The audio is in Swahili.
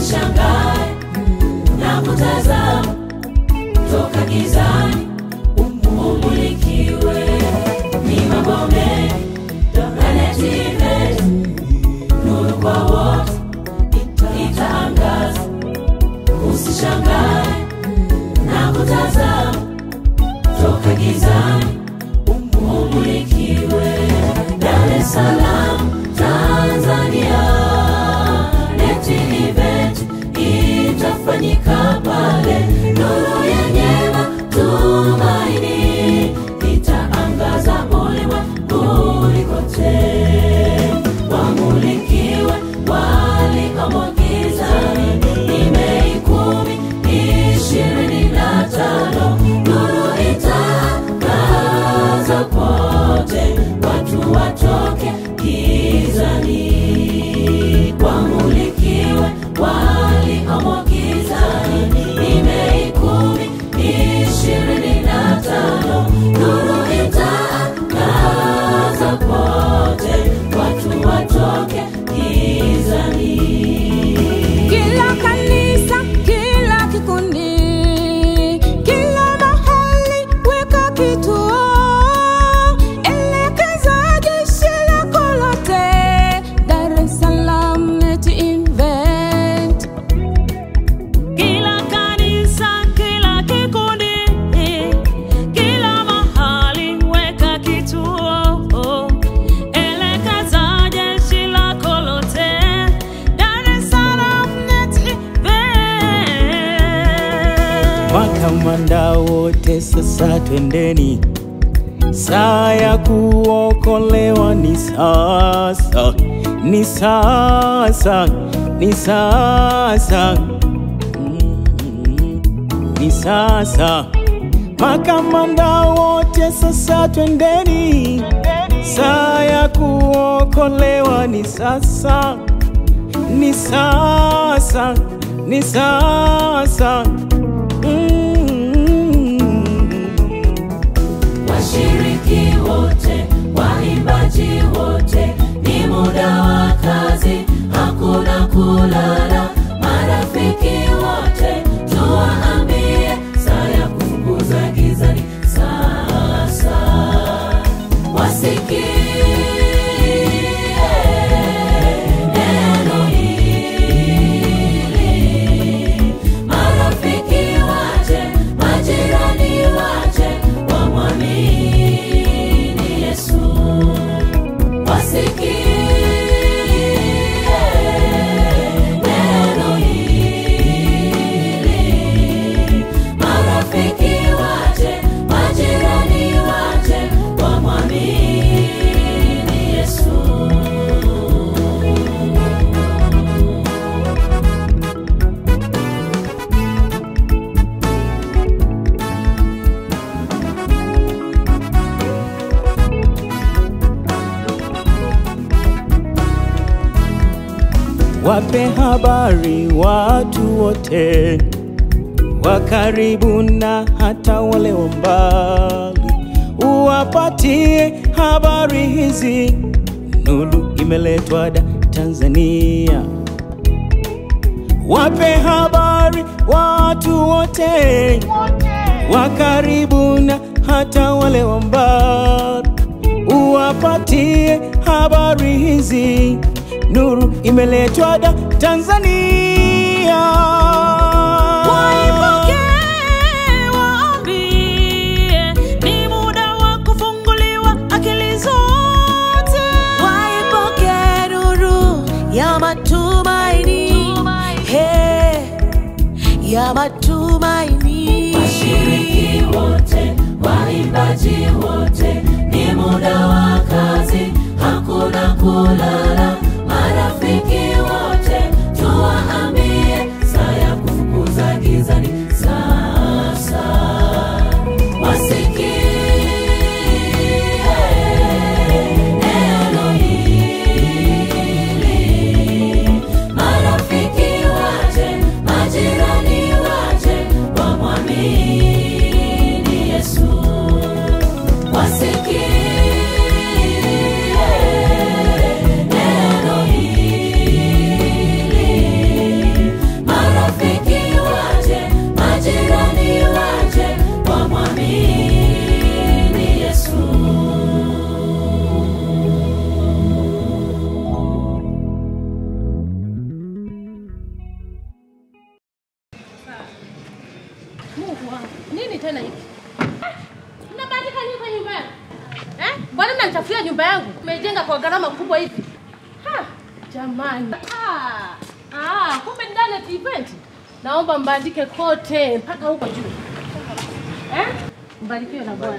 Usishangae na kutazama toka gizani umulikiwe. Ni mambo mengi yanatendeka, nuru kwa wote itaangaza. Usishangae na kutazama toka gizani umulikiwe. Dar es Salaam, Tanzania, Neti event itafanyika pale. Nuru yenye matumaini itaangaza ulimwenguni kote. Wamulikiwe waliomo gizani. Ni Mei 10, 25. Nuru itaangaza pote, watu watoke gizani. Wamulikiwe waliomo gizani. Ni Mei 10, 25. Nuru itaangaza pote, watu watoke gizani. Kila kanisa, kila kikundi, kila mahali weka kituo. Elekeza jeshi lako lote. Dar es Salaam Neti event. Kila kanisa, kila kikundi, kila mahali weka kituo. Elekeza jeshi lako lote. Dar es Salaam Neti event. Makamanda wote sasa twendeni, saa ya kuokolewa ni sasa, ni sasa, ni sasa, ni sasa. Makamanda wote sasa twendeni, saa ya kuokolewa ni sasa, ni sasa, ni sasa. Washiriki wote, waimbaji wote, ni muda wa kazi, hakuna kulala. Marafiki wote tuwaambie, saa ya kufukuza gizani sasa. Wasikie neno hili. Marafiki waje, majirani waje, wamwamini Yesu. Wasikie neno hili. Marafiki waje, majirani waje, wamwamini Yesu. Wape habari watu wote, wa karibu na hata wale wa mbali. Uwapatie habari hizi, nuru imeletwa Tanzania. Wape habari watu wote, wa karibu na hata wale wa mbali. Uwapatie habari hizi, nuru imeletwa Tanzania. Waipokee, waambie, ni muda wa kufunguliwa akili zote. Waipokee nuru ya matumaini. Hey, ya matumaini. Washiriki wote, waimbaji wote, ni muda wa kazi, hakuna kulala. Marafiki wote tuwaambie, saa ya kufukuza gizani sasa. Wasikie neno hili. Marafiki waje, majirani waje, wamwamini Yesu. Wasikie neno Mungu wangu. Nini tena hiki? Mnabandika nini kwa nyumba yangu? Mbona mnanichafulia nyumba yangu? Mmejenga kwa gharama kubwa hivi. Jamani. Kumbe ndani ya event. Naomba mbandike kote mpaka huko juu. Mbarikiwe na Bwana.